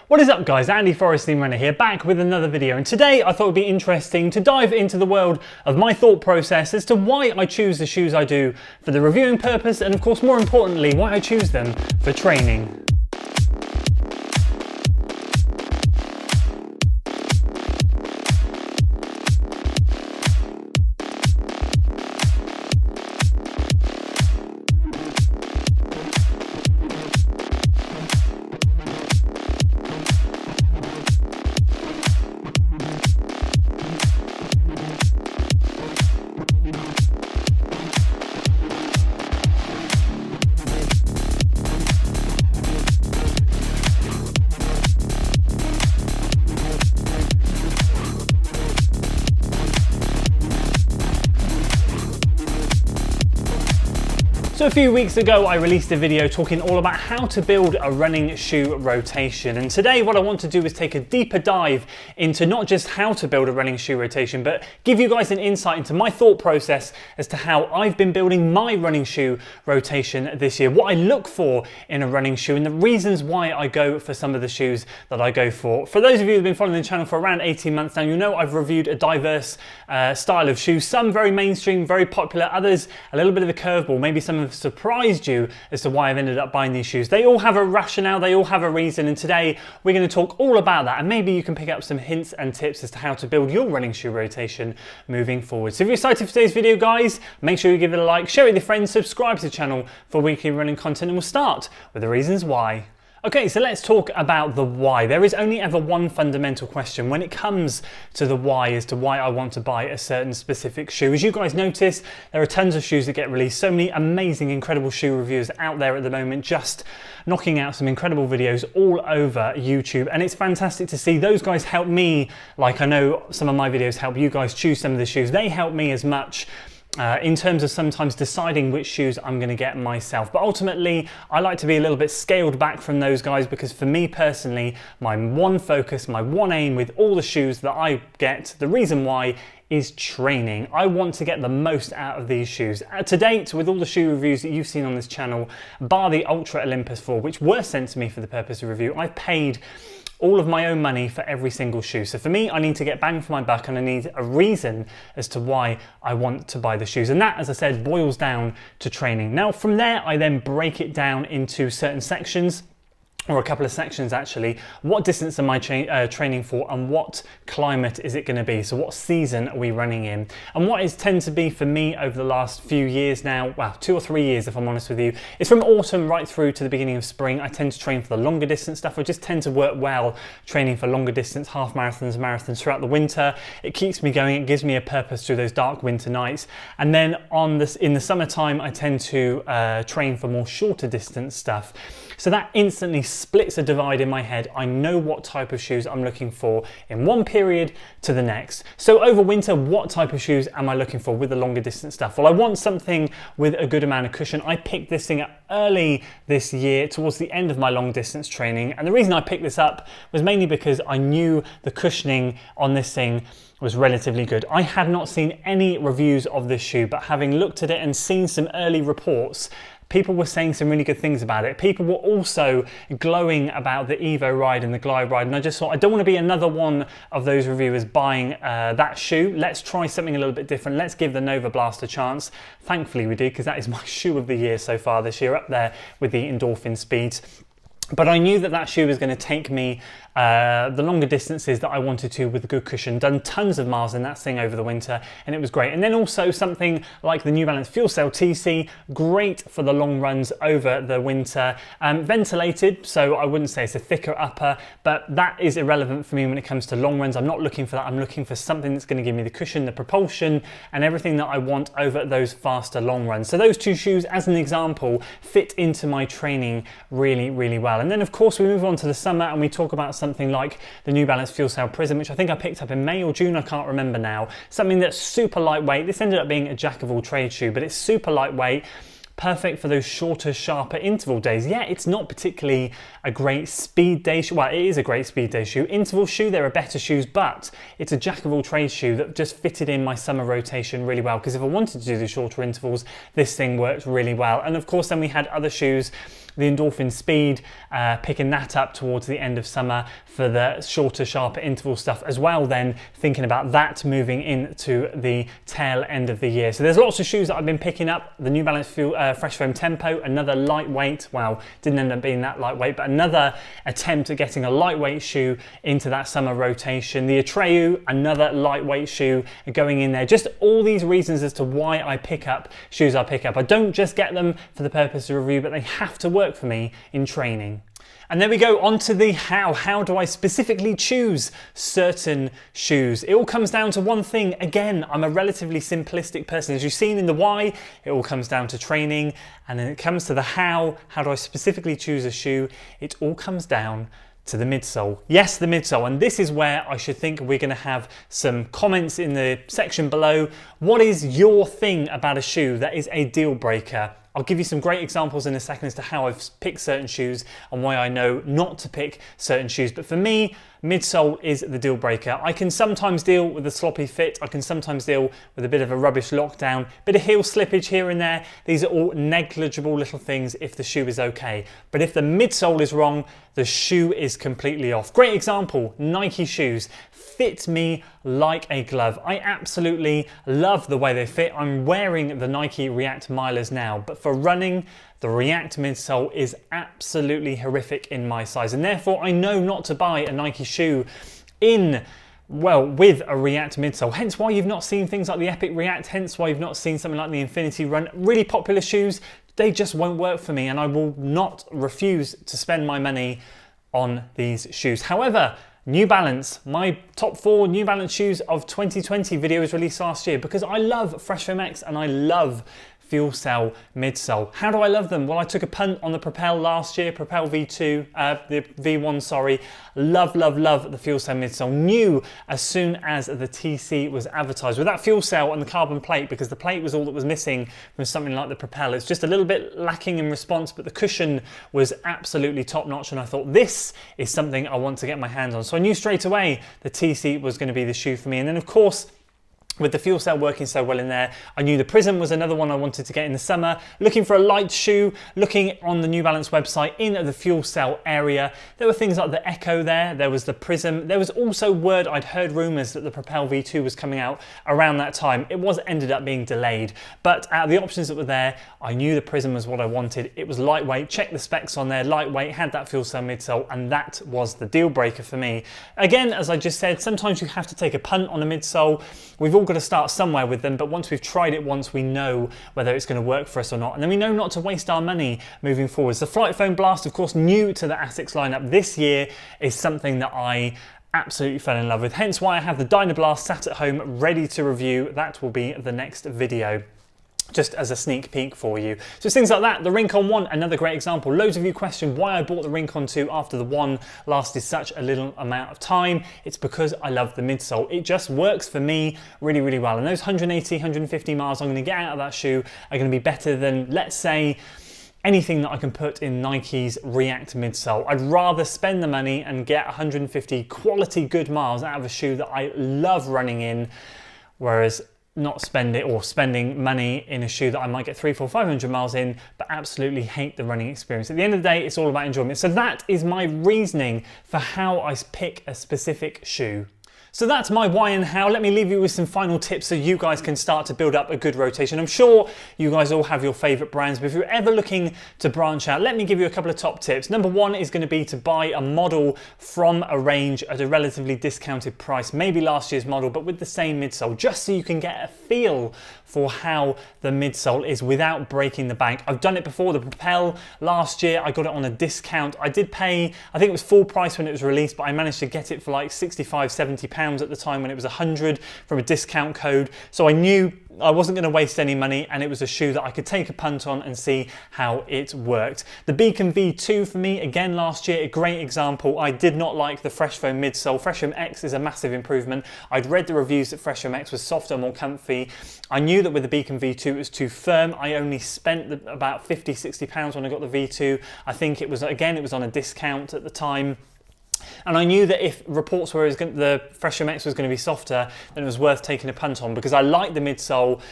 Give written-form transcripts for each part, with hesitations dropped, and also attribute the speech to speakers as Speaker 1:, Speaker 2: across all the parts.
Speaker 1: What is up guys, Andy Forest Theme Runner here, back with another video, and today I thought it would be interesting to dive into the world of my thought process as to why I choose the shoes I do for the reviewing purpose, and of course more importantly why I choose them for training. So a few weeks ago I released a video talking all about how to build a running shoe rotation, and today what I want to do is take a deeper dive into not just how to build a running shoe rotation, but give you guys an insight into my thought process as to how I've been building my running shoe rotation this year, what I look for in a running shoe, and the reasons why I go for some of the shoes that I go for. For those of you who've been following the channel for around 18 months now, you know I've reviewed a diverse style of shoes, some very mainstream, very popular, others a little bit of a curveball, maybe some have surprised you as to why I've ended up buying these shoes. They all have a rationale, they all have a reason, and today we're going to talk all about that, and maybe you can pick up some hints and tips as to how to build your running shoe rotation moving forward. So if you're excited for today's video guys, make sure you give it a like, share it with your friends, subscribe to the channel for weekly running content, and we'll start with the reasons why. Okay, so let's talk about the why. There is only ever one fundamental question when it comes to the why as to why I want to buy a certain specific shoe. As you guys notice, there are tons of shoes that get released, so many amazing, incredible shoe reviewers out there at the moment, just knocking out some incredible videos all over YouTube, and it's fantastic to see. Those guys help me, like I know some of my videos help you guys choose some of the shoes. They help me as much in terms of sometimes deciding which shoes I'm going to get myself. But ultimately, I like to be a little bit scaled back from those guys, because for me personally, my one focus, my one aim with all the shoes that I get, the reason why is training. I want to get the most out of these shoes. To date, with all the shoe reviews that you've seen on this channel, bar the Ultra Olympus 4, which were sent to me for the purpose of review, I've paid all of my own money for every single shoe. So for me, I need to get bang for my buck, and I need a reason as to why I want to buy the shoes. And that, as I said, boils down to training. Now from there, I then break it down into certain sections, or a couple of sections actually. What distance am I training for, and what climate is it going to be? So what season are we running in? And what it's tend to be for me over the last few years now, well, 2 or 3 years if I'm honest with you, is from autumn right through to the beginning of spring. I tend to train for the longer distance stuff. I just tend to work well training for longer distance, half marathons, marathons throughout the winter. It keeps me going, it gives me a purpose through those dark winter nights. And then in the summertime, I tend to train for more shorter distance stuff. So that instantly splits a divide in my head. I know what type of shoes I'm looking for in one period to the next. So over winter, what type of shoes am I looking for with the longer distance stuff? Well, I want something with a good amount of cushion. I picked this thing up early this year towards the end of my long distance training. And the reason I picked this up was mainly because I knew the cushioning on this thing was relatively good. I had not seen any reviews of this shoe, but having looked at it and seen some early reports, people were saying some really good things about it. People were also glowing about the Evo Ride and the Glide Ride, and I just thought, I don't want to be another one of those reviewers buying that shoe. Let's try something a little bit different. Let's give the Nova Blast a chance. Thankfully we did, because that is my shoe of the year so far this year, up there with the Endorphin Speeds. But I knew that that shoe was going to take me the longer distances that I wanted to with a good cushion. Done tons of miles in that thing over the winter, and it was great. And then also something like the New Balance Fuel Cell TC, great for the long runs over the winter. Ventilated, so I wouldn't say it's a thicker upper, but that is irrelevant for me when it comes to long runs. I'm not looking for that. I'm looking for something that's going to give me the cushion, the propulsion, and everything that I want over those faster long runs. So those two shoes, as an example, fit into my training really, really well. And then of course we move on to the summer and we talk about something like the New Balance Fuel Cell Prism, which I think I picked up in May or June, I can't remember now. Something that's super lightweight. This ended up being a jack of all trades shoe, but it's super lightweight, perfect for those shorter, sharper interval days. Yeah, it's not particularly a great speed day shoe. Well, it is a great speed day shoe. Interval shoe, there are better shoes, but it's a jack of all trades shoe that just fitted in my summer rotation really well, because if I wanted to do the shorter intervals, this thing worked really well. And of course, then we had other shoes the endorphin speed, picking that up towards the end of summer for the shorter, sharper interval stuff as well, then thinking about that moving into the tail end of the year. So there's lots of shoes that I've been picking up. The New Balance Fresh Foam Tempo, another lightweight, well, didn't end up being that lightweight, but another attempt at getting a lightweight shoe into that summer rotation. The Atreyu, another lightweight shoe going in there. Just all these reasons as to why I pick up shoes I pick up. I don't just get them for the purpose of review, but they have to work for me in training. And then we go on to the how. How do I specifically choose certain shoes? It all comes down to one thing. Again, I'm a relatively simplistic person. As you've seen in the why, it all comes down to training. And then it comes to the how do I specifically choose a shoe? It all comes down to the midsole. Yes, the midsole. And this is where I should think we're going to have some comments in the section below. What is your thing about a shoe that is a deal breaker? I'll give you some great examples in a second as to how I've picked certain shoes and why I know not to pick certain shoes. But for me, midsole is the deal breaker. I can sometimes deal with a sloppy fit. I can sometimes deal with a bit of a rubbish lockdown, bit of heel slippage here and there. These are all negligible little things if the shoe is okay. But if the midsole is wrong, the shoe is completely off. Great example, Nike shoes. Fit me like a glove. I absolutely love the way they fit. I'm wearing the Nike React Milers now, but for running, the React midsole is absolutely horrific in my size, and therefore I know not to buy a Nike shoe with a React midsole. Hence why you've not seen things like the Epic React, hence why you've not seen something like the Infinity Run. Really popular shoes, they just won't work for me, and I will not refuse to spend my money on these shoes. However, New Balance, my top 4 New Balance shoes of 2020 video was released last year because I love Fresh Foam X and I love Fuel Cell midsole. How do I love them? Well, I took a punt on the Propel last year, Propel V2, the V1, sorry. Love the Fuel Cell midsole. Knew as soon as the TC was advertised. With that Fuel Cell and the carbon plate, because the plate was all that was missing from something like the Propel. It's just a little bit lacking in response, but the cushion was absolutely top notch, and I thought this is something I want to get my hands on. So I knew straight away the TC was going to be the shoe for me. And then of course, with the Fuel Cell working so well in there, I knew the Prism was another one I wanted to get in the summer. Looking for a light shoe, looking on the New Balance website in the Fuel Cell area. There were things like the Echo there was the Prism. There was also word, I'd heard rumours that the Propel V2 was coming out around that time. It ended up being delayed. But out of the options that were there, I knew the Prism was what I wanted. It was lightweight, checked the specs on there, lightweight, had that Fuel Cell midsole, and that was the deal breaker for me. Again, as I just said, sometimes you have to take a punt on a midsole. We've all got to start somewhere with them, but once we've tried it once, we know whether it's going to work for us or not, and then we know not to waste our money moving forwards. The Flight Foam Blast, of course, new to the Asics lineup this year, is something that I absolutely fell in love with, hence why I have the Dynablast sat at home ready to review. That will be the next video, just as a sneak peek for you. So it's things like that. The Rincon 1, another great example. Loads of you questioned why I bought the Rincon 2 after the 1 lasted such a little amount of time. It's because I love the midsole. It just works for me really, really well. And those 180, 150 miles I'm going to get out of that shoe are going to be better than, let's say, anything that I can put in Nike's React midsole. I'd rather spend the money and get 150 quality good miles out of a shoe that I love running in, whereas not spending money in a shoe that I might get 300, 400, 500 miles in, but absolutely hate the running experience. At the end of the day, it's all about enjoyment. So that is my reasoning for how I pick a specific shoe. So that's my why and how. Let me leave you with some final tips so you guys can start to build up a good rotation. I'm sure you guys all have your favorite brands, but if you're ever looking to branch out, let me give you a couple of top tips. Number 1 is going to be to buy a model from a range at a relatively discounted price, maybe last year's model, but with the same midsole, just so you can get a feel for how the midsole is without breaking the bank. I've done it before. The Propel last year, I got it on a discount. I did pay, I think it was full price when it was released, but I managed to get it for like 65, 70 pounds at the time when it was 100 from a discount code. So I knew I wasn't going to waste any money, and it was a shoe that I could take a punt on and see how it worked. The Beacon V2 for me, again last year, a great example. I did not like the Fresh Foam midsole. Fresh Foam X is a massive improvement. I'd read the reviews that Fresh Foam X was softer, more comfy. I knew that with the Beacon V2 it was too firm. I only spent about 50, 60 pounds when I got the V2. I think it was, again, it was on a discount at the time. And I knew that if reports were the Fresh Foam X was going to be softer, then it was worth taking a punt on, because I liked the midsole.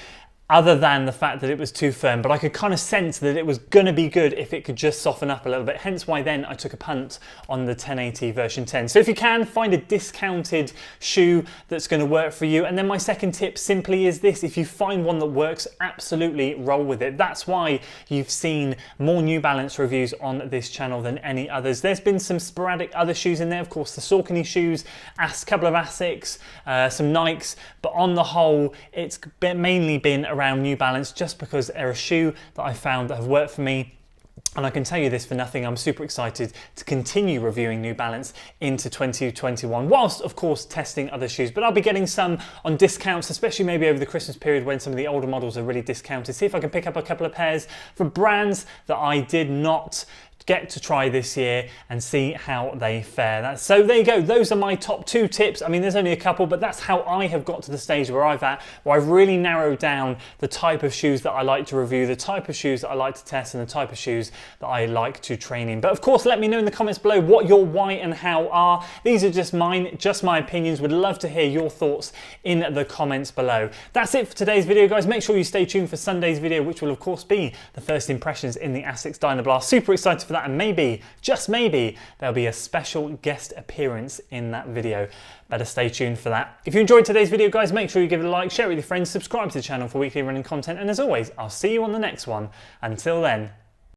Speaker 1: other than the fact that it was too firm, but I could kind of sense that it was going to be good if it could just soften up a little bit, hence why then I took a punt on the 1080 version 10. So if you can, find a discounted shoe that's going to work for you. And then my second tip simply is this: if you find one that works, absolutely roll with it. That's why you've seen more New Balance reviews on this channel than any others. There's been some sporadic other shoes in there, of course, the Saucony shoes, a couple of Asics, some Nikes, but on the whole, it's mainly been around New Balance, just because they're a shoe that I found that have worked for me. And I can tell you this for nothing, I'm super excited to continue reviewing New Balance into 2021, whilst of course testing other shoes. But I'll be getting some on discounts, especially maybe over the Christmas period when some of the older models are really discounted. See if I can pick up a couple of pairs from brands that I did not get to try this year and see how they fare. So there you go, those are my top 2 tips. I mean, there's only a couple, but that's how I have got to the stage where I've really narrowed down the type of shoes that I like to review, the type of shoes that I like to test, and the type of shoes that I like to train in. But of course, let me know in the comments below what your why and how are. These are just mine, just my opinions. Would love to hear your thoughts in the comments below. That's it for today's video, guys. Make sure you stay tuned for Sunday's video, which will of course be the first impressions in the Asics Dynablast. Super excited for that, and maybe, just maybe, there'll be a special guest appearance in that video. Better stay tuned for that. If you enjoyed today's video, guys, make sure you give it a like, share it with your friends, subscribe to the channel for weekly running content, and as always, I'll see you on the next one. Until then,